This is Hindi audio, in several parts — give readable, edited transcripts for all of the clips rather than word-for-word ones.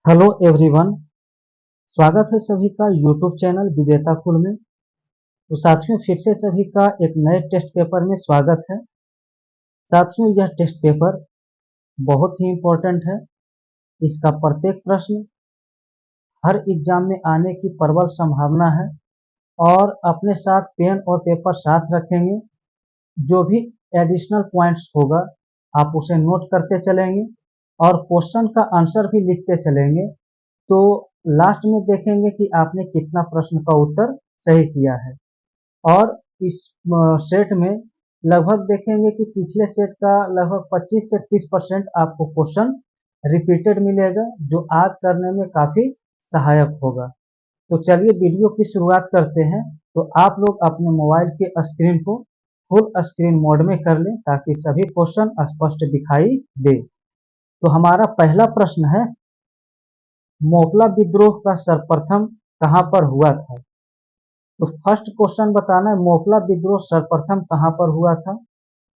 Hello everyone. स्वागत है सभी का यूट्यूब चैनल विजेता कुल में। तो साथियों, फिर से सभी का एक नए टेस्ट पेपर में स्वागत है। साथियों, यह टेस्ट पेपर बहुत ही इम्पोर्टेंट है। इसका प्रत्येक प्रश्न हर एग्जाम में आने की प्रबल संभावना है और अपने साथ पेन और पेपर साथ रखेंगे। जो भी एडिशनल पॉइंट्स होगा आप उसे नोट करते चलेंगे और क्वेश्चन का आंसर भी लिखते चलेंगे। तो लास्ट में देखेंगे कि आपने कितना प्रश्न का उत्तर सही किया है। और इस सेट में लगभग देखेंगे कि पिछले सेट का लगभग 25 से 30% आपको क्वेश्चन रिपीटेड मिलेगा, जो आज करने में काफी सहायक होगा। तो चलिए वीडियो की शुरुआत करते हैं। तो आप लोग अपने मोबाइल के स्क्रीन को फुल स्क्रीन मोड में कर लें ताकि सभी क्वेश्चन स्पष्ट दिखाई दे। तो हमारा पहला प्रश्न है, मोपला विद्रोह का सर्वप्रथम कहां पर हुआ था? तो फर्स्ट क्वेश्चन बताना है, मोपला विद्रोह सर्वप्रथम कहां पर हुआ था?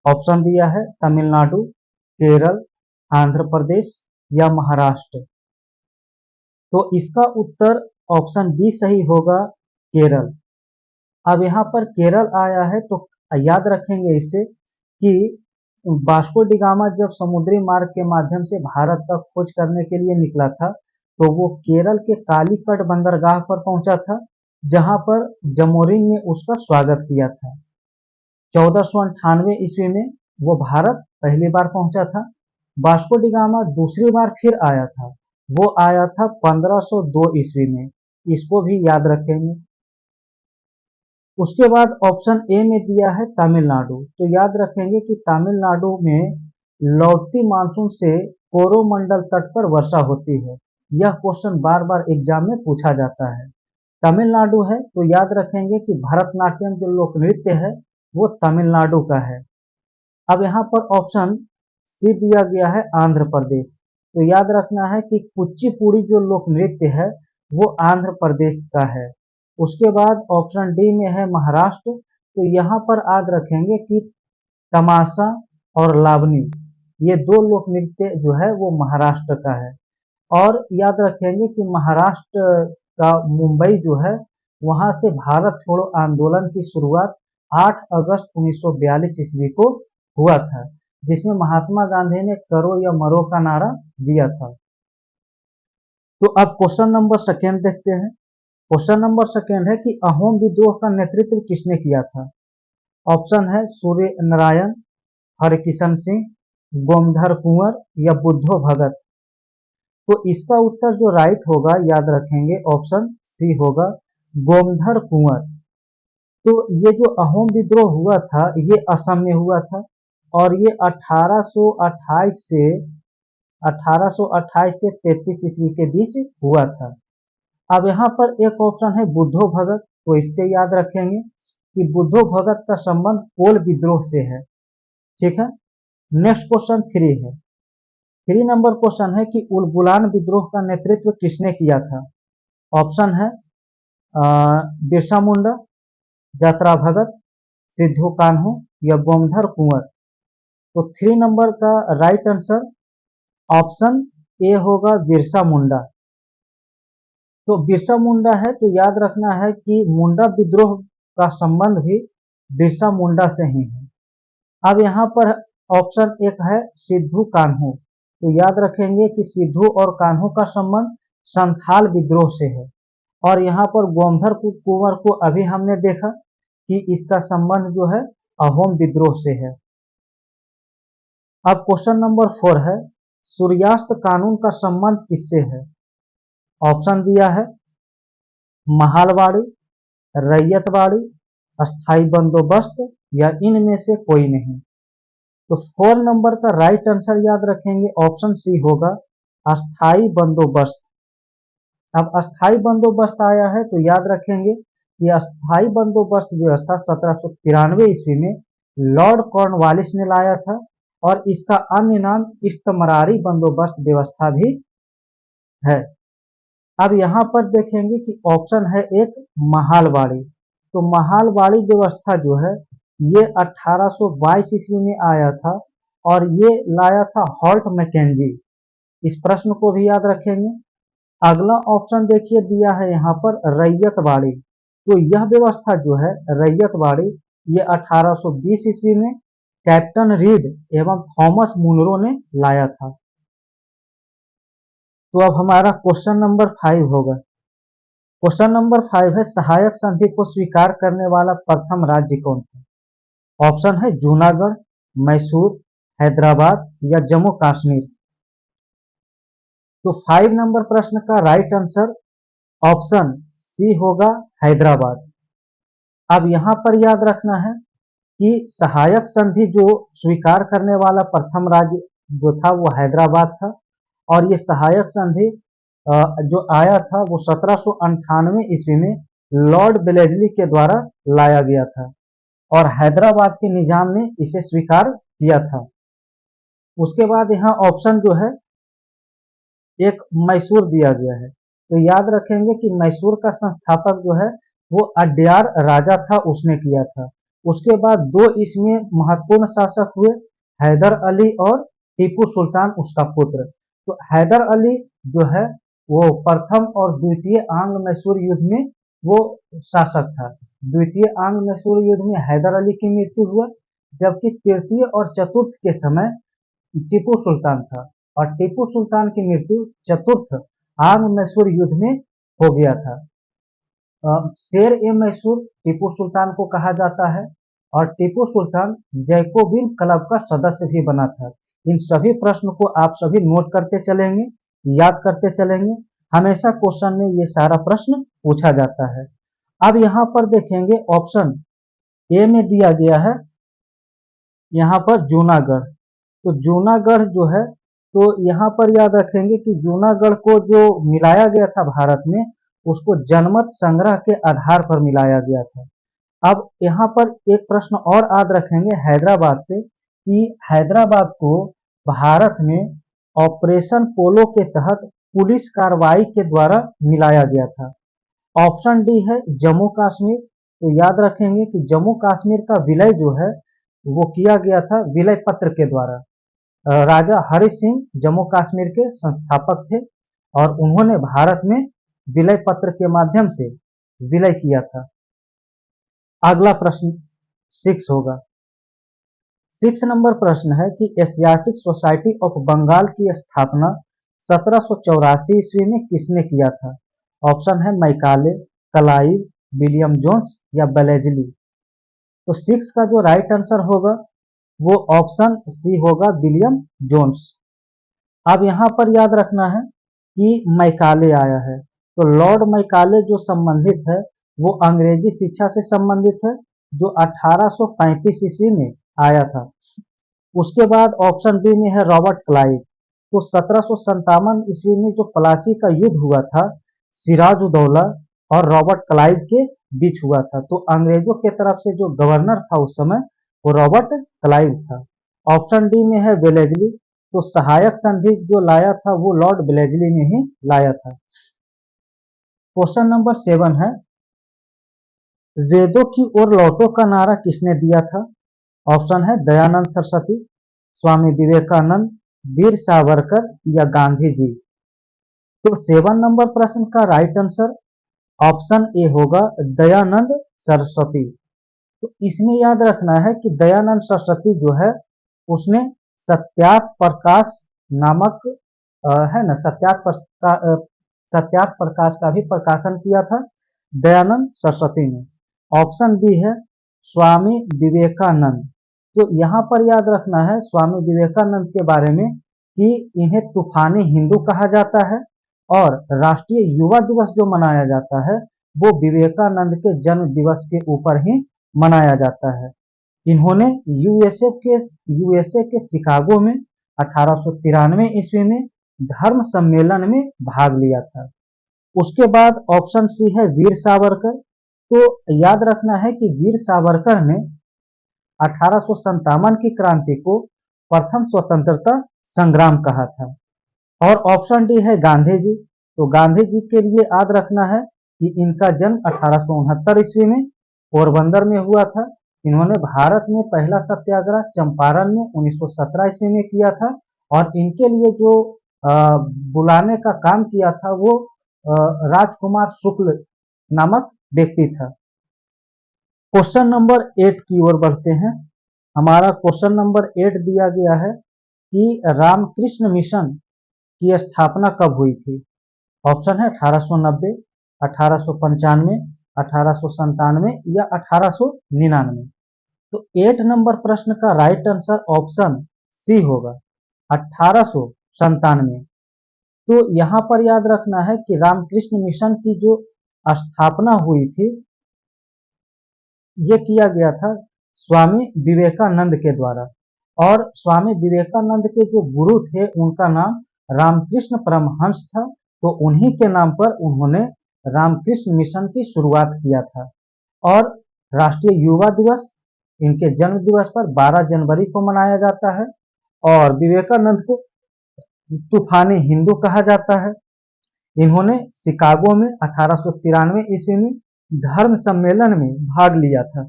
ऑप्शन दिया है तमिलनाडु, केरल, आंध्र प्रदेश या महाराष्ट्र। तो इसका उत्तर ऑप्शन बी सही होगा, केरल। अब यहाँ पर केरल आया है तो याद रखेंगे इसे कि वास्को डी गामा जब समुद्री मार्ग के माध्यम से भारत तक खोज करने के लिए निकला था तो वो केरल के कालीकट बंदरगाह पर पहुंचा था, जहां पर जमोरिन ने उसका स्वागत किया था। 1498 ईस्वी में वो भारत पहली बार पहुंचा था। वास्को डी गामा दूसरी बार फिर आया था, वो आया था 1502 ईस्वी में। इसको भी याद रखेंगे। उसके बाद ऑप्शन ए में दिया है तमिलनाडु। तो याद रखेंगे कि तमिलनाडु में लौटती मानसून से कोरोमंडल तट पर वर्षा होती है। यह क्वेश्चन बार बार एग्जाम में पूछा जाता है। तमिलनाडु है तो याद रखेंगे कि भरतनाट्यम जो लोक नृत्य है वो तमिलनाडु का है। अब यहाँ पर ऑप्शन सी दिया गया है आंध्र प्रदेश। तो याद रखना है कि कुचिपुड़ी जो लोक नृत्य है वो आंध्र प्रदेश का है। उसके बाद ऑप्शन डी में है महाराष्ट्र। तो यहाँ पर याद रखेंगे कि तमाशा और लावनी, ये दो लोक नृत्य जो है वो महाराष्ट्र का है। और याद रखेंगे कि महाराष्ट्र का मुंबई जो है वहां से भारत छोड़ो आंदोलन की शुरुआत 8 अगस्त 1942 ईस्वी को हुआ था, जिसमें महात्मा गांधी ने करो या मरो का नारा दिया था। तो अब क्वेश्चन नंबर सेकेंड देखते हैं। क्वेश्चन नंबर सेकेंड है कि अहोम विद्रोह का नेतृत्व किसने किया था? ऑप्शन है सूर्य नारायण, हरकिशन सिंह, गोमधर कुंवर या बुद्धो भगत। तो इसका उत्तर जो राइट होगा याद रखेंगे ऑप्शन सी होगा, गोमधर कुंवर। तो ये जो अहोम विद्रोह हुआ था ये असम में हुआ था और ये 1828 से 33 ईस्वी के बीच हुआ था। अब यहाँ पर एक ऑप्शन है बुद्धो भगत। तो इससे याद रखेंगे कि बुद्धो भगत का संबंध कोल विद्रोह से है। ठीक है। नेक्स्ट क्वेश्चन थ्री है। 3 नंबर क्वेश्चन है कि उलगुलान विद्रोह का नेतृत्व किसने किया था? ऑप्शन है बिरसा मुंडा, जतरा भगत, सिद्धू कान्हू या गोमधर कुंवर। तो 3 नंबर का राइट आंसर ऑप्शन ए होगा, बिरसा मुंडा। तो बिरसा मुंडा है तो याद रखना है कि मुंडा विद्रोह का संबंध भी बिरसा मुंडा से ही है। अब यहाँ पर ऑप्शन एक है सिद्धू कान्हू। तो याद रखेंगे कि सिद्धू और कान्हू का संबंध संथाल विद्रोह से है। और यहाँ पर गोमधर कुंवर को अभी हमने देखा कि इसका संबंध जो है अहोम विद्रोह से है। अब क्वेश्चन नंबर 4 है, सूर्यास्त कानून का संबंध किससे है? ऑप्शन दिया है महालवाड़ी, रैयतवाड़ी, अस्थाई बंदोबस्त या इनमें से कोई नहीं। तो 4 नंबर का राइट आंसर याद रखेंगे ऑप्शन सी होगा, अस्थाई बंदोबस्त। अब अस्थाई बंदोबस्त आया है तो याद रखेंगे कि अस्थाई बंदोबस्त व्यवस्था 1793 ईस्वी में लॉर्ड कॉर्नवालिस ने लाया था और इसका अन्य नाम इस्तमरारी बंदोबस्त व्यवस्था भी है। अब यहाँ पर देखेंगे कि ऑप्शन है एक महालवाड़ी। तो महालवाड़ी व्यवस्था जो है ये 1822 ईस्वी में आया था और ये लाया था हॉल्ट मैकेंजी। इस प्रश्न को भी याद रखेंगे। अगला ऑप्शन देखिए दिया है यहाँ पर रैयतवाड़ी। तो यह व्यवस्था जो है रैयतवाड़ी, ये 1820 ईस्वी में कैप्टन रीड एवं थॉमस मुनरो ने लाया था। तो अब हमारा क्वेश्चन नंबर 5 होगा। क्वेश्चन नंबर 5 है सहायक संधि को स्वीकार करने वाला प्रथम राज्य कौन था। ऑप्शन है जूनागढ़, मैसूर, हैदराबाद या जम्मू कश्मीर। तो 5 नंबर प्रश्न का राइट आंसर ऑप्शन सी होगा हैदराबाद। अब यहां पर याद रखना है कि सहायक संधि जो स्वीकार करने वाला प्रथम राज्य जो था वो हैदराबाद था, और ये सहायक संधि जो आया था वो 1798 ईस्वी में लॉर्ड वेलेस्ली के द्वारा लाया गया था और हैदराबाद के निजाम ने इसे स्वीकार किया था। उसके बाद यहाँ ऑप्शन जो है एक मैसूर दिया गया है। तो याद रखेंगे कि मैसूर का संस्थापक जो है वो अड्यार राजा था, उसने किया था। उसके बाद दो इसमें महत्वपूर्ण शासक हुए, हैदर अली और टीपू सुल्तान उसका पुत्र। तो हैदर अली जो है वो प्रथम और द्वितीय आंग्ल मैसूर युद्ध में वो शासक था। द्वितीय आंग्ल मैसूर युद्ध में हैदर अली की मृत्यु हुआ, जबकि तृतीय और चतुर्थ के समय टीपू सुल्तान था, और टीपू सुल्तान की मृत्यु चतुर्थ आंग्ल मैसूर युद्ध में हो गया था। शेर ए मैसूर टीपू सुल्तान को कहा जाता है, और टीपू सुल्तान जैकोबिन क्लब का सदस्य भी बना था। इन सभी प्रश्न को आप सभी नोट करते चलेंगे, याद करते चलेंगे, हमेशा क्वेश्चन में ये सारा प्रश्न पूछा जाता है। अब यहाँ पर देखेंगे ऑप्शन ए में दिया गया है यहाँ पर जूनागढ़। तो जूनागढ़ जो है, तो यहाँ पर याद रखेंगे कि जूनागढ़ को जो मिलाया गया था भारत में, उसको जनमत संग्रह के आधार पर मिलाया गया था। अब यहाँ पर एक प्रश्न और याद रखेंगे हैदराबाद से, कि हैदराबाद को भारत में ऑपरेशन पोलो के तहत पुलिस कार्रवाई के द्वारा मिलाया गया था। ऑप्शन डी है जम्मू कश्मीर। तो याद रखेंगे कि जम्मू कश्मीर का विलय जो है वो किया गया था विलय पत्र के द्वारा। राजा हरि सिंह जम्मू कश्मीर के संस्थापक थे, और उन्होंने भारत में विलय पत्र के माध्यम से विलय किया था। अगला प्रश्न 6 होगा। 6 नंबर प्रश्न है कि एशियाटिक सोसाइटी ऑफ बंगाल की स्थापना 1784 ईस्वी में किसने किया था। ऑप्शन है मैकाले, क्लाइव, विलियम जोन्स या वेलेस्ली। तो 6 का जो राइट आंसर होगा वो ऑप्शन सी होगा, विलियम जोन्स। अब यहाँ पर याद रखना है कि मैकाले आया है, तो लॉर्ड मैकाले जो संबंधित है वो अंग्रेजी शिक्षा से संबंधित है, जो 1835 ईस्वी में आया था। उसके बाद ऑप्शन बी में है रॉबर्ट क्लाइव। तो 1757 ईस्वी में जो प्लासी का युद्ध हुआ था, सिराजुद्दौला और रॉबर्ट क्लाइव के बीच हुआ था। तो अंग्रेजों के तरफ से जो गवर्नर था उस समय वो रॉबर्ट क्लाइव था। ऑप्शन डी में है वेलेस्ली। तो सहायक संधि जो लाया था वो लॉर्ड वेलेस्ली ने ही लाया था। क्वेश्चन नंबर 7 है वेदों की ओर लौटो का नारा किसने दिया था। ऑप्शन है दयानंद सरस्वती, स्वामी विवेकानंद, वीर सावरकर या गांधी जी। तो 7 नंबर प्रश्न का राइट आंसर ऑप्शन ए होगा, दयानंद सरस्वती। तो इसमें याद रखना है कि दयानंद सरस्वती जो है उसने सत्यार्थ प्रकाश नामक है ना, सत्यार्थ प्रकाश का भी प्रकाशन किया था दयानंद सरस्वती ने। ऑप्शन बी है स्वामी विवेकानंद। तो यहाँ पर याद रखना है स्वामी विवेकानंद के बारे में कि इन्हें तूफानी हिंदू कहा जाता है, और राष्ट्रीय युवा दिवस जो मनाया जाता है वो विवेकानंद के जन्म दिवस के ऊपर ही मनाया जाता है। इन्होंने यूएसए के शिकागो में 1893 ईस्वी में धर्म सम्मेलन में भाग लिया था। उसके बाद ऑप्शन सी है वीर सावरकर। तो याद रखना है कि वीर सावरकर ने 1857 की क्रांति को प्रथम स्वतंत्रता संग्राम कहा था। और ऑप्शन डी है गांधी जी। तो गांधी जी के लिए याद रखना है कि इनका जन्म 1869 ईस्वी में पोरबंदर में हुआ था। इन्होंने भारत में पहला सत्याग्रह चंपारण में 1917 ईस्वी में किया था, और इनके लिए जो बुलाने का काम किया था वो राजकुमार शुक्ल नामक व्यक्ति था। क्वेश्चन नंबर 8 की ओर बढ़ते हैं। हमारा क्वेश्चन नंबर 8 दिया गया है कि रामकृष्ण मिशन की स्थापना कब हुई थी। ऑप्शन है 1890, 1895, 1897 या 1899। तो 8 नंबर प्रश्न का राइट आंसर ऑप्शन सी होगा, 1897। तो यहां पर याद रखना है कि रामकृष्ण मिशन की जो स्थापना हुई थी, ये किया गया था स्वामी विवेकानंद के द्वारा। और स्वामी विवेकानंद के जो गुरु थे उनका नाम रामकृष्ण परमहंस था। तो उन्हीं के नाम पर उन्होंने रामकृष्ण मिशन की शुरुआत किया था। और राष्ट्रीय युवा दिवस इनके जन्म दिवस पर 12 जनवरी को मनाया जाता है। और विवेकानंद को तूफानी हिंदू कहा जाता है। इन्होंने शिकागो में 1893 ईस्वी में धर्म सम्मेलन में भाग लिया था।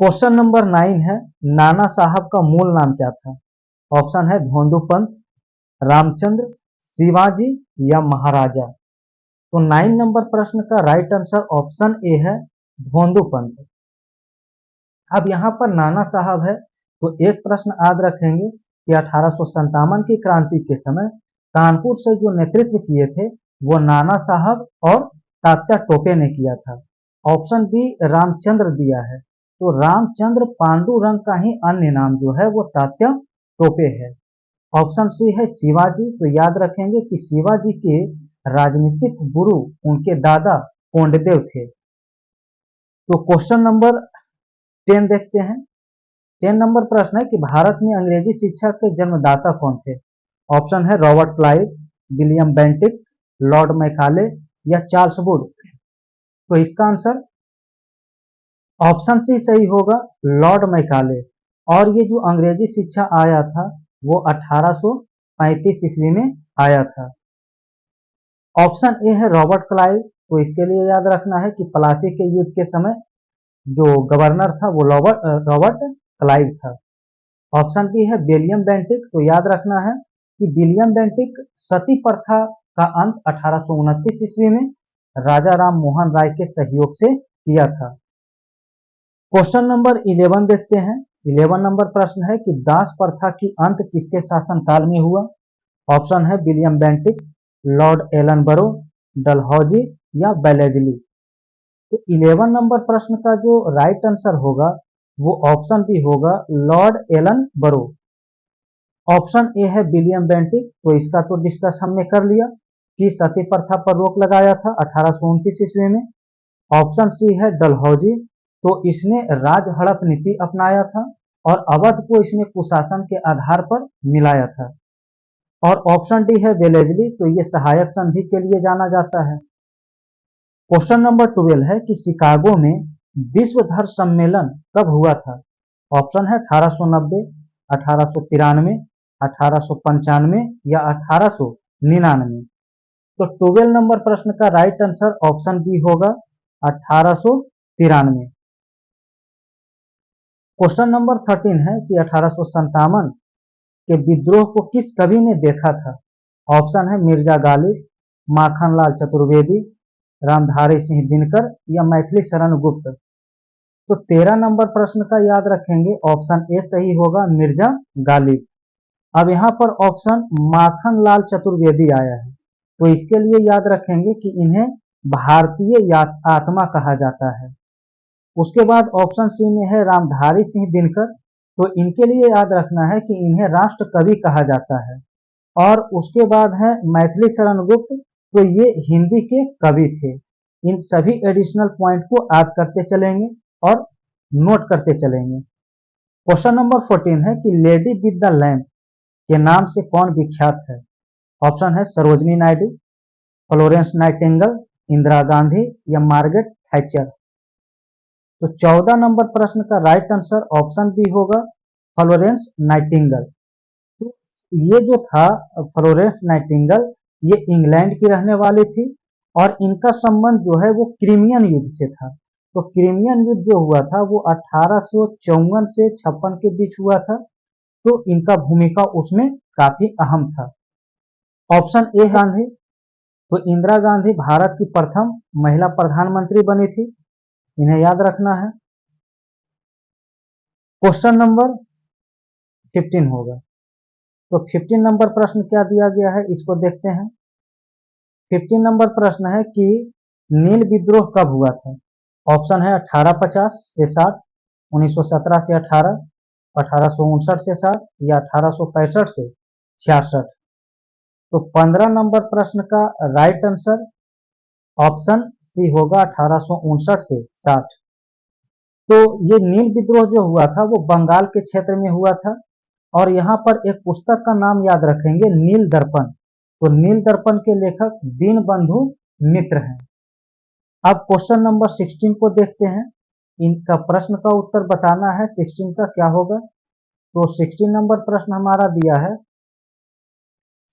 क्वेश्चन नंबर 9 है, नाना साहब का मूल नाम क्या था। ऑप्शन है धोंदूपंत, रामचंद्र, शिवाजी या महाराजा। तो 9 नंबर प्रश्न का राइट आंसर ऑप्शन ए है, धोंदूपंत। अब यहाँ पर नाना साहब है, तो एक प्रश्न याद रखेंगे कि 1857 की क्रांति के समय कानपुर से जो नेतृत्व किए थे वो नाना साहब और तात्या टोपे ने किया था। ऑप्शन बी रामचंद्र दिया है, तो रामचंद्र पांडुरंग का ही अन्य नाम जो है वो तात्या टोपे है। ऑप्शन सी है शिवाजी, तो याद रखेंगे कि शिवाजी के राजनीतिक गुरु उनके दादा कोंडदेव थे। तो क्वेश्चन नंबर 10 देखते हैं। 10 नंबर प्रश्न है कि भारत में अंग्रेजी शिक्षा के जन्मदाता कौन थे। ऑप्शन है Robert Clive, William Bentinck, Lord Macaulay या चार्ल्स वुड। तो इसका आंसर ऑप्शन सी सही होगा, लॉर्ड मैकाले। और ये जो अंग्रेजी शिक्षा आया था वो 1835 ईस्वी में आया था। ऑप्शन ए है रॉबर्ट क्लाइव, तो इसके लिए याद रखना है कि प्लासी के युद्ध के समय जो गवर्नर था वो रॉबर्ट क्लाइव था। ऑप्शन बी है विलियम बेंटिक, तो याद रखना है कि विलियम बेंटिक सती प्रथा का अंत 1829 ईस्वी में राजा राम मोहन राय के सहयोग से किया था। क्वेश्चन नंबर 11 देखते हैं। 11 नंबर प्रश्न है कि दास प्रथा की अंत किसके शासनकाल में हुआ। ऑप्शन है William Bentinck, Lord Ellenborough, Dalhousie या बेलेजली। तो 11 नंबर प्रश्न का जो राइट आंसर होगा वो ऑप्शन बी होगा, लॉर्ड एलनबरो। ऑप्शन ए है विलियम बेंटिक, तो इसका तो डिस्कस हमने कर लिया कि सती प्रथा पर रोक लगाया था 1829 ईस्वी में। ऑप्शन सी है डलहौजी, तो इसने राज हड़प नीति अपनाया था और अवध को इसने कुशासन के आधार पर मिलाया था। और ऑप्शन डी है वेलेजली, तो ये सहायक संधि के लिए जाना जाता है। क्वेश्चन नंबर 12 है कि शिकागो में विश्व धर्म सम्मेलन कब हुआ था। ऑप्शन है 1890, 1893, 1895 या 1899। तो 12 नंबर प्रश्न का राइट आंसर ऑप्शन बी होगा, 1893। क्वेश्चन नंबर 13 है कि 1857 के विद्रोह को किस कवि ने देखा था। ऑप्शन है मिर्जा गालिब, माखनलाल चतुर्वेदी, रामधारी सिंह दिनकर या मैथिली शरण गुप्त। तो 13 नंबर प्रश्न का याद रखेंगे, ऑप्शन ए सही होगा, मिर्जा गालिब। अब यहाँ पर ऑप्शन माखनलाल चतुर्वेदी आया है, तो इसके लिए याद रखेंगे कि इन्हें भारतीय आत्मा कहा जाता है। उसके बाद ऑप्शन सी में है रामधारी सिंह दिनकर, तो इनके लिए याद रखना है कि इन्हें राष्ट्र कवि कहा जाता है। और उसके बाद है मैथिली शरण गुप्त, तो ये हिंदी के कवि थे। इन सभी एडिशनल पॉइंट को याद करते चलेंगे और नोट करते चलेंगे। क्वेश्चन नंबर 14 है कि लेडी विद द लैम्प के नाम से कौन विख्यात है। ऑप्शन है सरोजनी नायडू, फ्लोरेंस नाइटिंगेल, इंदिरा गांधी या मार्गरेट थैचर। तो 14 नंबर प्रश्न का राइट आंसर ऑप्शन बी होगा, फ्लोरेंस नाइटिंगेल। तो ये जो था फ्लोरेंस नाइटिंगेल, ये इंग्लैंड की रहने वाली थी और इनका संबंध जो है वो क्रीमियन युद्ध से था। तो क्रीमियन युद्ध जो हुआ था वो 1854 से 56 के बीच हुआ था। तो इनका भूमिका उसमें काफी अहम था। ऑप्शन ए गांधी, तो इंदिरा गांधी भारत की प्रथम महिला प्रधानमंत्री बनी थी, इन्हें याद रखना है। क्वेश्चन नंबर 15 होगा। तो 15 नंबर प्रश्न क्या दिया गया है, इसको देखते हैं। 15 नंबर प्रश्न है कि नील विद्रोह कब हुआ था। ऑप्शन है 1850 से 60, 1917 से 18, 1859 से 60 या 1865 से 66। तो 15 नंबर प्रश्न का राइट आंसर ऑप्शन सी होगा 1859 से 60। तो ये नील विद्रोह जो हुआ था वो बंगाल के क्षेत्र में हुआ था, और यहाँ पर एक पुस्तक का नाम याद रखेंगे, नील दर्पण। तो नील दर्पण के लेखक दीनबंधु मित्र हैं। अब क्वेश्चन नंबर 16 को देखते हैं। इनका प्रश्न का उत्तर बताना है 16 का क्या होगा। तो 16 नंबर प्रश्न हमारा दिया है,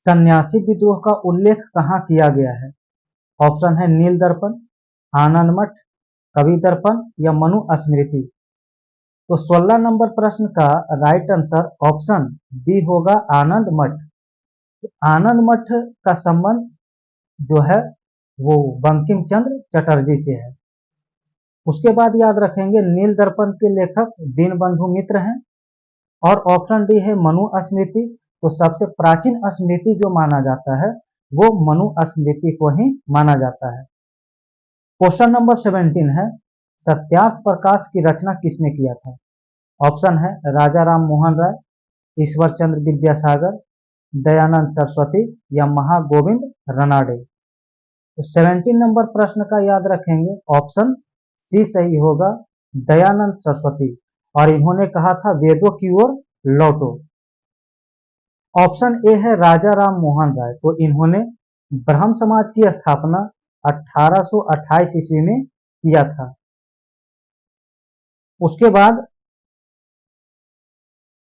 सन्यासी विद्रोह का उल्लेख कहाँ किया गया है। ऑप्शन है नील दर्पण, आनंद मठ, कवि दर्पण या मनु स्मृति। तो 16 नंबर प्रश्न का राइट आंसर ऑप्शन बी होगा आनंद मठ। आनंद मठ का संबंध जो है वो बंकिम चंद्र चटर्जी से है। उसके बाद याद रखेंगे नील दर्पण के लेखक दीनबंधु मित्र हैं, और ऑप्शन डी है मनु स्मृति। तो सबसे प्राचीन स्मृति जो माना जाता है वो मनु स्मृति को ही माना जाता है। क्वेश्चन नंबर 17 है, सत्यार्थ प्रकाश की रचना किसने किया था। ऑप्शन है राजा राम मोहन राय, ईश्वर चंद्र विद्यासागर, दयानंद सरस्वती या महागोविंद रनाडे। तो 17 नंबर प्रश्न का याद रखेंगे, ऑप्शन सी सही होगा, दयानंद सरस्वती। और इन्होंने कहा था वेदों की ओर लौटो। ऑप्शन ए है राजा राम मोहन राय। तो इन्होंने ब्रह्म समाज की स्थापना 1828 ईस्वी में किया था। उसके बाद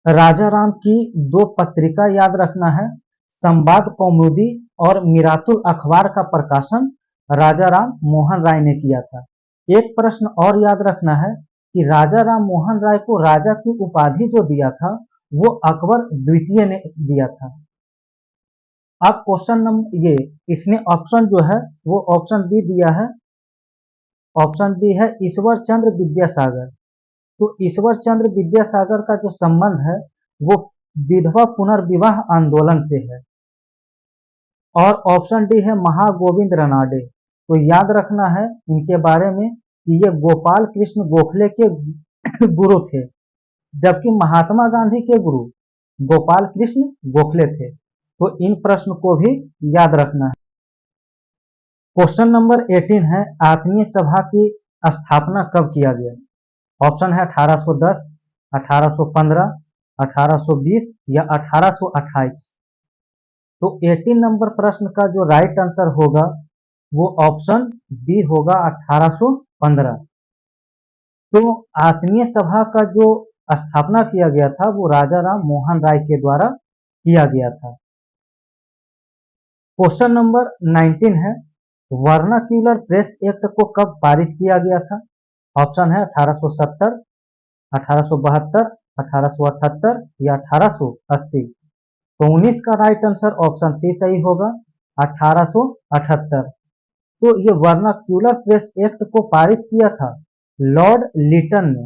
राजा राम की दो पत्रिका याद रखना है, संवाद कौमुदी और मिरातुल अखबार का प्रकाशन राजा राम मोहन राय ने किया था। एक प्रश्न और याद रखना है कि राजा राम मोहन राय को राजा की उपाधि जो दिया था वो अकबर द्वितीय ने दिया था। अब क्वेश्चन नंबर ये, इसमें ऑप्शन जो है वो ऑप्शन बी दिया है, ऑप्शन बी है ईश्वर चंद्र विद्यासागर। तो ईश्वर चंद्र विद्यासागर का जो संबंध है वो विधवा पुनर्विवाह आंदोलन से है। और ऑप्शन डी है महागोविंद रनाडे। तो याद रखना है इनके बारे में कि ये गोपाल कृष्ण गोखले के गुरु थे, जबकि महात्मा गांधी के गुरु गोपाल कृष्ण गोखले थे। तो इन प्रश्न को भी याद रखना है। क्वेश्चन नंबर 18 है, आत्मीय सभा की स्थापना कब किया गया। ऑप्शन है 1810, 1815, 1820 या 1828। तो 18 नंबर प्रश्न का जो राइट आंसर होगा वो ऑप्शन बी होगा 1815। तो आत्मीय सभा का जो स्थापना किया गया था वो राजा राम मोहन राय के द्वारा किया गया था। क्वेश्चन नंबर 19 है, वर्नाक्यूलर प्रेस एक्ट को कब पारित किया गया था। ऑप्शन है 1870, 1872, 1878 या 1880। तो 19 का राइट आंसर ऑप्शन सी सही होगा, 1878। तो ये वर्नाक्यूलर प्रेस एक्ट को पारित किया था लॉर्ड लिटन ने,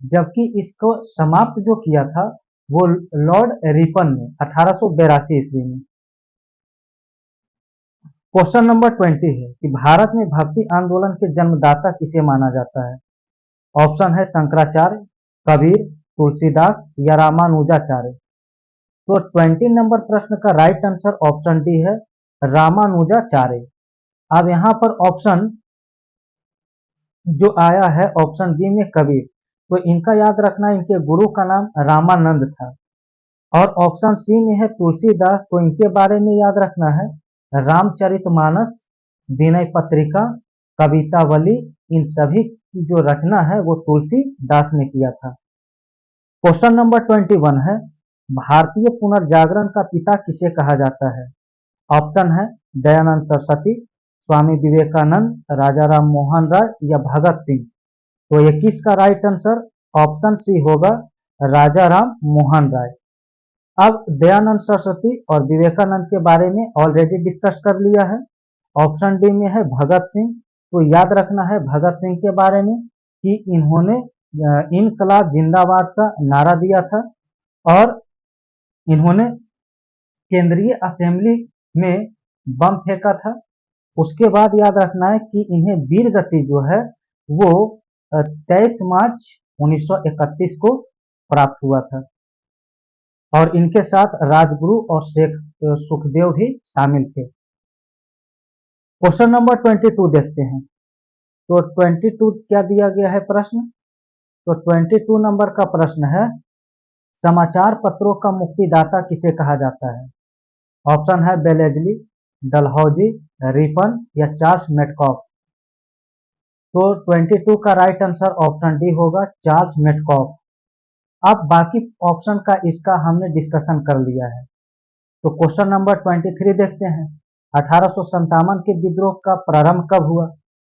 जबकि इसको समाप्त जो किया था वो लॉर्ड रिपन ने 1882 ईस्वी में। क्वेश्चन नंबर 20 है कि भारत में भक्ति आंदोलन के जन्मदाता किसे माना जाता है। ऑप्शन है शंकराचार्य, कबीर, तुलसीदास या रामानुजाचार्य। तो 20 नंबर प्रश्न का राइट आंसर ऑप्शन डी है रामानुजाचार्य। अब यहाँ पर ऑप्शन जो आया है ऑप्शन बी में कबीर, तो इनका याद रखना, इनके गुरु का नाम रामानंद था। और ऑप्शन सी में है तुलसीदास, तो इनके बारे में याद रखना है रामचरितमानस, विनय पत्रिका, कवितावली, इन सभी की जो रचना है वो तुलसीदास ने किया था। क्वेश्चन नंबर 21 है, भारतीय पुनर्जागरण का पिता किसे कहा जाता है। ऑप्शन है दयानंद सरस्वती, स्वामी विवेकानंद, राजा राम मोहन राय या भगत सिंह। तो 21 का राइट आंसर ऑप्शन सी होगा, राजा राम मोहन राय। अब दयानंद सरस्वती और विवेकानंद के बारे में ऑलरेडी डिस्कस कर लिया है। ऑप्शन डी में है भगत सिंह। तो याद रखना है भगत सिंह के बारे में कि इन्होंने इनकलाब जिंदाबाद का नारा दिया था और इन्होंने केंद्रीय असेंबली में बम फेंका था। उसके बाद याद रखना है कि इन्हें वीर गति जो है वो 23 मार्च 1931 को प्राप्त हुआ था और इनके साथ राजगुरु और शेख सुखदेव भी शामिल थे। क्वेश्चन नंबर 22 देखते हैं। तो 22 क्या दिया गया है प्रश्न? तो 22 नंबर का प्रश्न है, समाचार पत्रों का मुक्तिदाता किसे कहा जाता है? ऑप्शन है बेलेजली, डलहौजी, रिपन या चार्ल्स मेटकॉफ। तो 22 का राइट आंसर ऑप्शन डी होगा, चार्ल्स मेटकॉफ। अब बाकी ऑप्शन का इसका हमने डिस्कशन कर लिया है। तो क्वेश्चन नंबर 23 देखते हैं। 1857 के विद्रोह का प्रारंभ कब हुआ?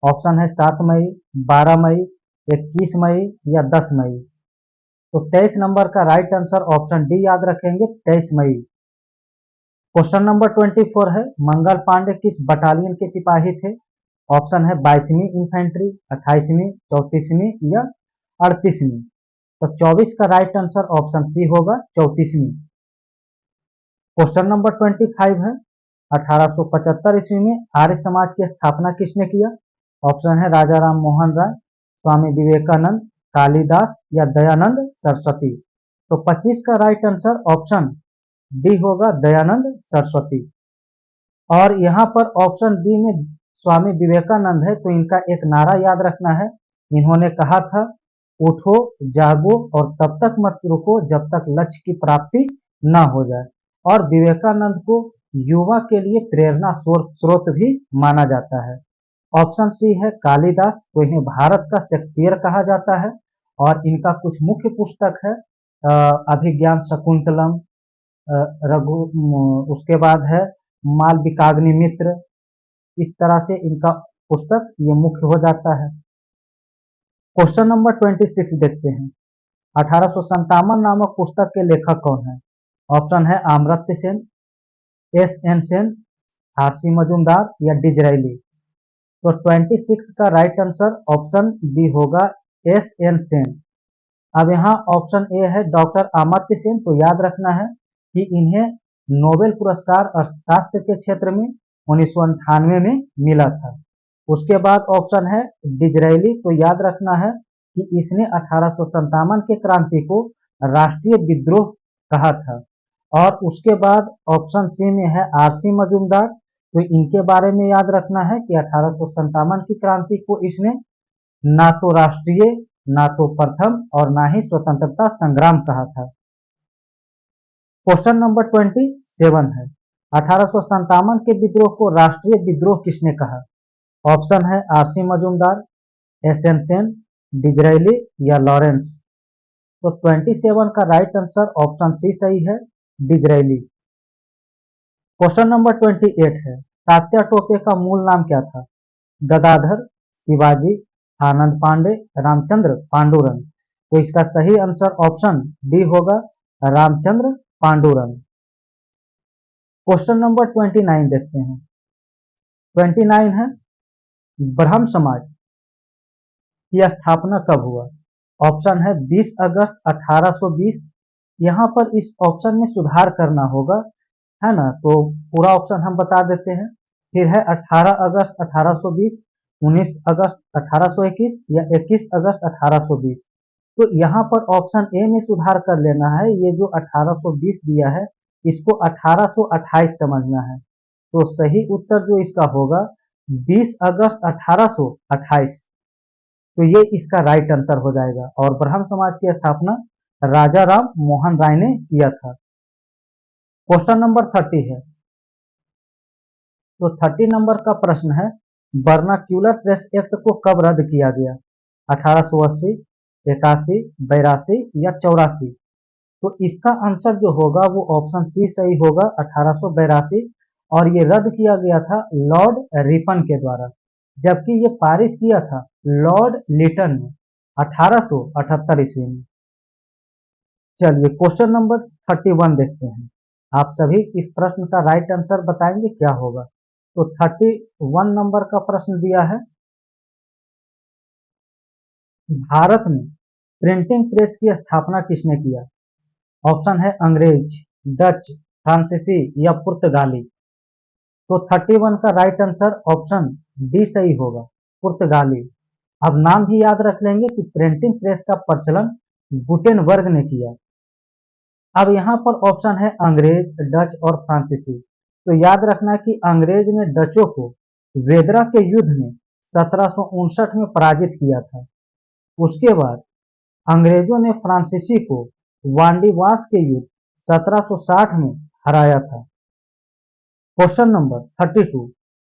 ऑप्शन है 7 मई, 12 मई, 21 मई या 10 मई। तो 23 नंबर का राइट आंसर ऑप्शन डी याद रखेंगे, 23 मई। क्वेश्चन नंबर 24 है, मंगल पांडे किस बटालियन के सिपाही थे? ऑप्शन है 22वीं इन्फेंट्री, 28वीं, 34वीं या 38वीं। तो 24 का राइट आंसर ऑप्शन सी होगा, 34वीं। क्वेश्चन नंबर 25 है, 1875 ईस्वी में आर्य समाज की स्थापना किसने किया? ऑप्शन है राजा राम मोहन राय, स्वामी विवेकानंद, कालिदास या दयानंद सरस्वती। तो 25 का राइट आंसर ऑप्शन डी होगा, दयानंद सरस्वती। और यहाँ पर ऑप्शन बी में स्वामी विवेकानंद है, तो इनका एक नारा याद रखना है। इन्होंने कहा था, उठो जागो और तब तक मत रुको जब तक लक्ष्य की प्राप्ति ना हो जाए। और विवेकानंद को युवा के लिए प्रेरणा स्रोत भी माना जाता है। ऑप्शन सी है कालिदास, तो इन्हें भारत का शेक्सपियर कहा जाता है और इनका कुछ मुख्य पुस्तक है अभिज्ञान शकुंतलम, रघु, उसके बाद है मालविकाग्निमित्र। इस तरह से इनका पुस्तक ये मुख्य हो जाता है। क्वेश्चन नंबर 26 देखते हैं। 1857 नामक पुस्तक के लेखक कौन है? ऑप्शन है Amartya Sen, S N Sen, RC Majumdar या डिजराइली। तो 26 का राइट आंसर ऑप्शन बी होगा, एस एन सेन। अब यहाँ ऑप्शन ए है डॉक्टर अमर्त्य सेन। तो याद रखना है कि इन्हें नोबेल पुरस्कार अर्थशास्त्र के क्षेत्र में 1998 में मिला था। उसके बाद ऑप्शन है डिजराइली। तो याद रखना है कि इसने 1857 के क्रांति को राष्ट्रीय विद्रोह कहा था। और उसके बाद ऑप्शन सी में है आरसी मजूमदार। तो इनके बारे में याद रखना है कि 1857 की क्रांति को इसने ना तो राष्ट्रीय, ना तो प्रथम और ना ही स्वतंत्रता संग्राम कहा था। क्वेश्चन नंबर 27 है, 1857 के विद्रोह को राष्ट्रीय विद्रोह किसने कहा? ऑप्शन है RC Majumdar, S N Sen, Disraeli या लॉरेंस। तो 27 का राइट आंसर ऑप्शन सी सही है, डिजराइली। क्वेश्चन नंबर 28 है, तात्या टोपे का मूल नाम क्या था? गदाधर, शिवाजी, आनंद पांडे, रामचंद्र पांडुरंग। तो इसका सही आंसर ऑप्शन डी होगा, रामचंद्र पांडुरंग। क्वेश्चन नंबर 29 देखते हैं। 29 है, ब्रह्म समाज की स्थापना कब हुआ? ऑप्शन है 20 अगस्त 1820। यहाँ पर इस ऑप्शन में सुधार करना होगा, है ना? तो पूरा ऑप्शन हम बता देते हैं। फिर है 18 अगस्त 1820, 19 अगस्त 1821 या 21 अगस्त 1820। तो यहाँ पर ऑप्शन ए में सुधार कर लेना है। ये जो 1820 दिया है इसको 1828 समझना है। तो सही उत्तर जो इसका होगा 20 अगस्त 1828। तो ये इसका राइट आंसर हो जाएगा। और ब्रह्म समाज की स्थापना राजा राम मोहन राय ने किया था। क्वेश्चन नंबर 30 है। तो 30 नंबर का प्रश्न है, वर्नाक्यूलर प्रेस एक्ट को कब रद्द किया गया? 1880, 81, 82 या 84। तो इसका आंसर जो होगा वो ऑप्शन सी सही होगा, 1882। और ये रद्द किया गया था लॉर्ड रिपन के द्वारा, जबकि ये पारित किया था लॉर्ड लिटन ने 1878 ईस्वी में। चलिए क्वेश्चन नंबर 31 देखते हैं। आप सभी इस प्रश्न का राइट आंसर बताएंगे क्या होगा? तो 31 नंबर का प्रश्न दिया है, भारत में प्रिंटिंग प्रेस की स्थापना किसने किया? ऑप्शन है अंग्रेज, डच, फ्रांसीसी या पुर्तगाली। तो 31 का राइट आंसर ऑप्शन डी सही होगा, पुर्तगाली। अब नाम भी याद रख लेंगे कि प्रिंटिंग प्रेस का प्रचलन गुटेनबर्ग ने किया। अब यहाँ पर ऑप्शन है अंग्रेज, डच और फ्रांसीसी। तो याद रखना कि अंग्रेज ने डचों को वेदरा के युद्ध में 1759 में पराजित किया था। उसके बाद अंग्रेजों ने फ्रांसीसी को वांडीवास के युद्ध 1760 में हराया था। क्वेश्चन नंबर 32,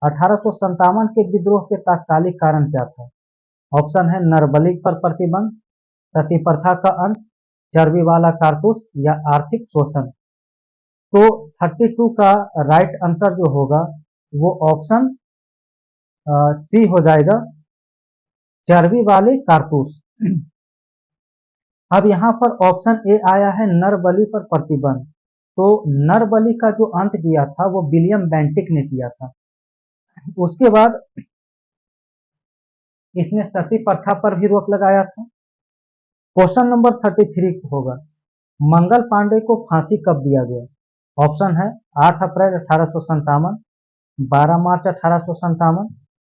1857 के विद्रोह के तात्कालिक कारण क्या था? ऑप्शन है नरबली पर प्रतिबंध, सती प्रथा का अंत, चर्बी वाला कारतूस या आर्थिक शोषण। तो 32 का राइट आंसर जो होगा वो ऑप्शन सी हो जाएगा, चर्बी वाले कारतूस। अब यहाँ पर ऑप्शन ए आया है नरबली पर प्रतिबंध। तो नरबली का जो अंत किया था वो विलियम बेंटिक ने किया था। उसके बाद इसने सती प्रथा पर भी रोक लगाया था। क्वेश्चन नंबर 33 होगा, मंगल पांडे को फांसी कब दिया गया? ऑप्शन है 8 अप्रैल 1857, 12 मार्च 1857,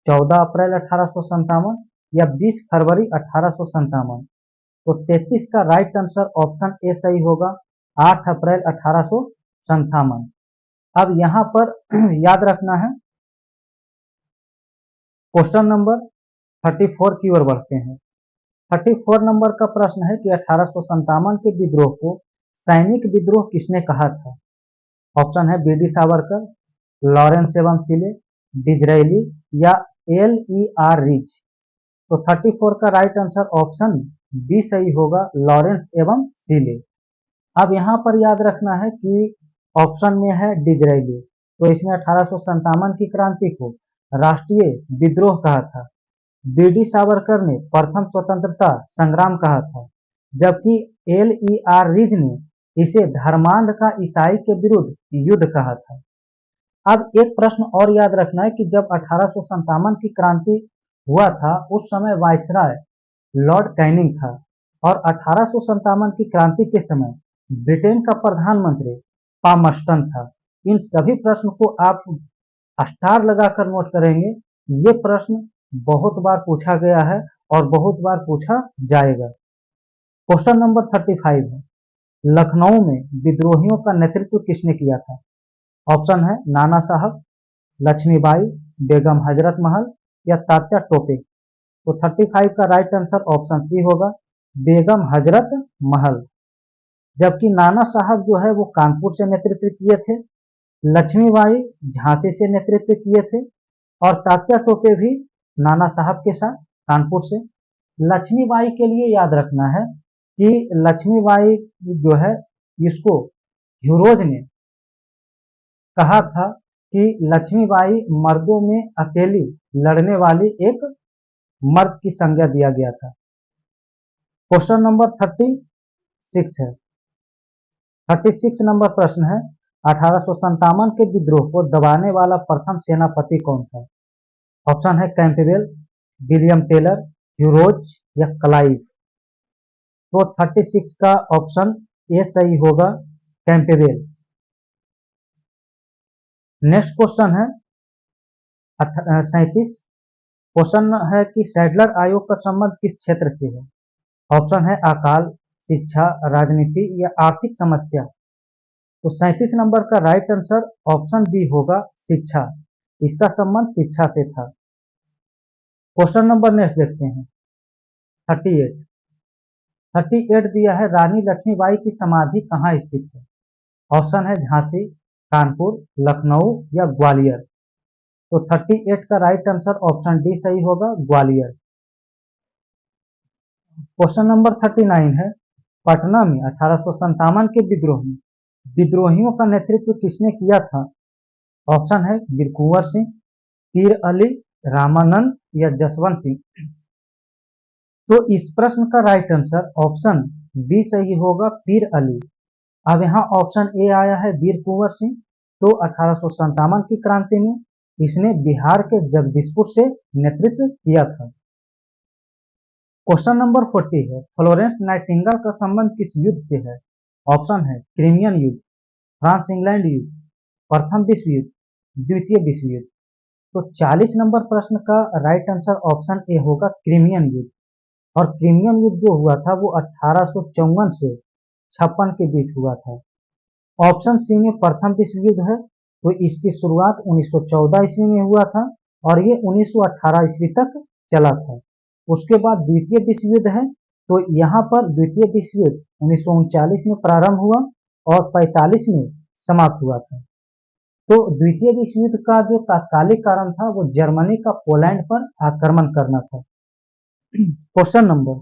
14 अप्रैल 1857 या 20 फरवरी 1857। तो 33 का राइट आंसर ऑप्शन ए सही होगा, 8 अप्रैल 1857। अब यहाँ पर याद रखना है, क्वेश्चन नंबर 34 की ओर बढ़ते हैं। 34 नंबर का प्रश्न है कि 1857 के विद्रोह को सैनिक विद्रोह किसने कहा था? ऑप्शन है बी डी सावरकर, लॉरेंस एवं सिले, डिजरेली या एल ई आर रिच। तो 34 का राइट आंसर ऑप्शन बी सही होगा, लॉरेंस एवं सिले। अब यहाँ पर याद रखना है कि ऑप्शन में है डिजरेली, तो इसने 1857 की क्रांति को राष्ट्रीय विद्रोह कहा था। बी डी सावरकर ने प्रथम स्वतंत्रता संग्राम कहा था, जबकि एल ई आर रिज ने इसे धर्मांध का ईसाई के विरुद्ध युद्ध कहा था। अब एक प्रश्न और याद रखना है कि जब 1857 की क्रांति हुआ था उस समय वायसराय लॉर्ड कैनिंग था और 1857 की क्रांति के समय ब्रिटेन का प्रधानमंत्री पामस्टन था। इन सभी प्रश्न को आप स्टार लगाकर नोट करेंगे। ये प्रश्न बहुत बार पूछा गया है और बहुत बार पूछा जाएगा। क्वेश्चन नंबर 35 है, लखनऊ में विद्रोहियों का नेतृत्व किसने किया था? ऑप्शन है नाना साहब, लक्ष्मीबाई, बेगम हजरत महल या तात्या टोपे। तो 35 का राइट आंसर ऑप्शन सी होगा, बेगम हजरत महल। जबकि नाना साहब जो है वो कानपुर से नेतृत्व किए थे, लक्ष्मीबाई झांसी से नेतृत्व किए थे और तात्या टोपे भी नाना साहब के साथ कानपुर से। लक्ष्मीबाई के लिए याद रखना है कि लक्ष्मीबाई जो है इसको ह्यूरोज ने कहा था कि लक्ष्मीबाई मर्दों में अकेली लड़ने वाली एक मर्द की संज्ञा दिया गया था। क्वेश्चन नंबर 36 है। 36 नंबर प्रश्न है, 1857 के विद्रोह को दबाने वाला प्रथम सेनापति कौन था? ऑप्शन है कैंपबेल, विलियम टेलर, ह्यूरोज या क्लाइव। तो 36 का ऑप्शन ए सही होगा, कैंपबेल। नेक्स्ट क्वेश्चन है 37। क्वेश्चन है कि सैडलर आयोग का संबंध किस क्षेत्र से है? ऑप्शन है अकाल, शिक्षा, राजनीति या आर्थिक समस्या। तो 37 नंबर का राइट आंसर ऑप्शन बी होगा, शिक्षा। इसका संबंध शिक्षा से था। क्वेश्चन नंबर नेक्स्ट देखते हैं 38 दिया है, रानी लक्ष्मीबाई की समाधि कहाँ स्थित है? ऑप्शन है झांसी, कानपुर, लखनऊ या ग्वालियर। तो 38 का राइट आंसर ऑप्शन डी सही होगा, ग्वालियर। क्वेश्चन नंबर 39 है, पटना में 1857 के विद्रोह में विद्रोहियों का नेतृत्व किसने किया था? ऑप्शन है वीर कुंवर सिंह, पीर अली, रामानंद या जसवंत सिंह। तो इस प्रश्न का राइट आंसर ऑप्शन बी सही होगा, पीर अली। अब यहाँ ऑप्शन ए आया है वीर कुंवर सिंह। तो 1857 की क्रांति में इसने बिहार के जगदीशपुर से नेतृत्व किया था। क्वेश्चन नंबर 40 है, फ्लोरेंस नाइटिंगेल का संबंध किस युद्ध से है? ऑप्शन है क्रिमियन युद्ध, फ्रांस इंग्लैंड युद्ध, प्रथम विश्व युद्ध, द्वितीय विश्व युद्ध। तो 40 नंबर प्रश्न का राइट आंसर ऑप्शन ए होगा क्रिमियन युद्ध। और क्रिमियन युद्ध जो हुआ था वो 1854 से 56 के बीच हुआ था। ऑप्शन सी में प्रथम विश्व युद्ध है, तो इसकी शुरुआत 1914 ईस्वी में हुआ था और ये 1918 ईस्वी तक चला था। उसके बाद द्वितीय विश्व युद्ध है, तो यहाँ पर द्वितीय विश्व युद्ध 1939 में प्रारंभ हुआ और 45 में समाप्त हुआ था। तो द्वितीय विश्व युद्ध का जो तात्कालिक कारण था वो जर्मनी का पोलैंड पर आक्रमण करना था। क्वेश्चन नंबर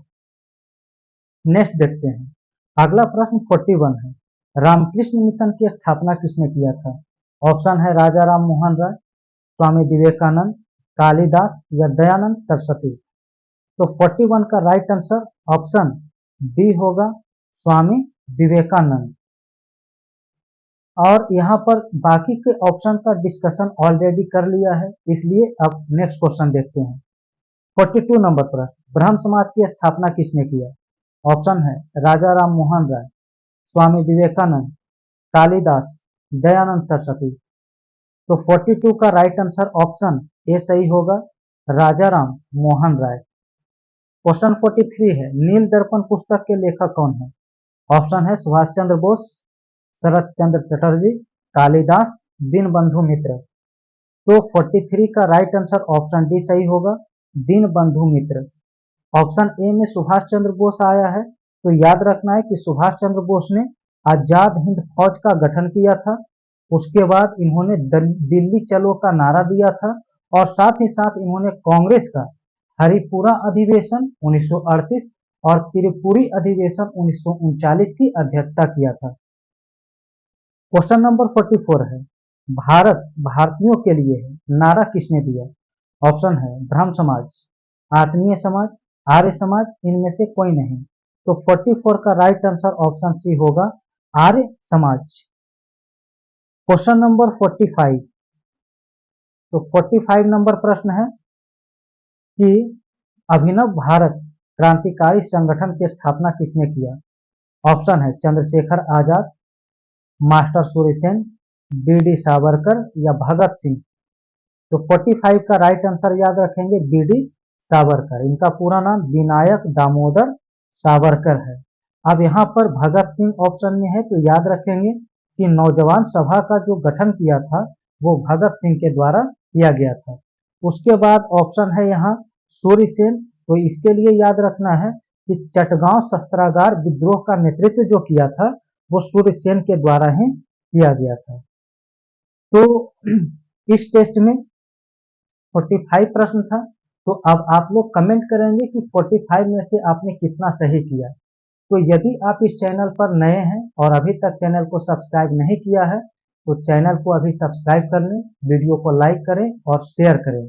नेक्स्ट देखते हैं। अगला प्रश्न 41 है, रामकृष्ण मिशन की स्थापना किसने किया था? ऑप्शन है राजा राम मोहन राय, स्वामी विवेकानंद, कालिदास या दयानंद सरस्वती। तो 41 का राइट आंसर ऑप्शन बी होगा, स्वामी विवेकानंद। और यहाँ पर बाकी के ऑप्शन का डिस्कशन ऑलरेडी कर लिया है, इसलिए अब नेक्स्ट क्वेश्चन देखते हैं। 42 नंबर पर ब्रह्म समाज की स्थापना किसने किया? ऑप्शन है राजा राम मोहन राय, स्वामी विवेकानंद, कालिदास, दयानंद सरस्वती। तो 42 का राइट आंसर ऑप्शन ए सही होगा, राजा राम मोहन राय। क्वेश्चन 43 है, नील दर्पण पुस्तक के लेखक कौन है? ऑप्शन है सुभाष चंद्र बोस, शरत चंद्र चटर्जी, कालिदास, दीनबंधु मित्र। तो 43 का राइट आंसर ऑप्शन डी सही होगा, दीनबंधु मित्र। ऑप्शन ए में सुभाष चंद्र बोस आया है, तो याद रखना है कि सुभाष चंद्र बोस ने आजाद हिंद फौज का गठन किया था। उसके बाद इन्होंने दिल्ली चलो का नारा दिया था और साथ ही साथ इन्होंने कांग्रेस का हरिपुरा अधिवेशन 1938 और त्रिपुरी अधिवेशन 1939 की अध्यक्षता किया था। क्वेश्चन नंबर 44 है, भारत भारतीयों के लिए है नारा किसने दिया? ऑप्शन है ब्रह्म समाज, आत्मीय समाज, आर्य समाज, इनमें से कोई नहीं। तो 44 का राइट आंसर ऑप्शन सी होगा, आर्य समाज। क्वेश्चन नंबर 45, तो 45 नंबर प्रश्न है कि अभिनव भारत क्रांतिकारी संगठन की स्थापना किसने किया? ऑप्शन है चंद्रशेखर आजाद, मास्टर सूर्यसेन, बी.डी. सावरकर या भगत सिंह। तो 45 का राइट आंसर याद रखेंगे बी.डी. सावरकर। इनका पूरा नाम विनायक दामोदर सावरकर है। अब यहाँ पर भगत सिंह ऑप्शन में है, तो याद रखेंगे कि नौजवान सभा का जो गठन किया था वो भगत सिंह के द्वारा किया गया था। उसके बाद ऑप्शन है यहाँ सूर्यसेन, तो इसके लिए याद रखना है कि चटगांव शस्त्रागार विद्रोह का नेतृत्व जो किया था वो सूर्यसेन के द्वारा ही किया गया था। तो इस टेस्ट में 45 प्रश्न था, तो अब आप लोग कमेंट करेंगे कि 45 में से आपने कितना सही किया। तो यदि आप इस चैनल पर नए हैं और अभी तक चैनल को सब्सक्राइब नहीं किया है, तो चैनल को अभी सब्सक्राइब कर लें, वीडियो को लाइक करें और शेयर करें।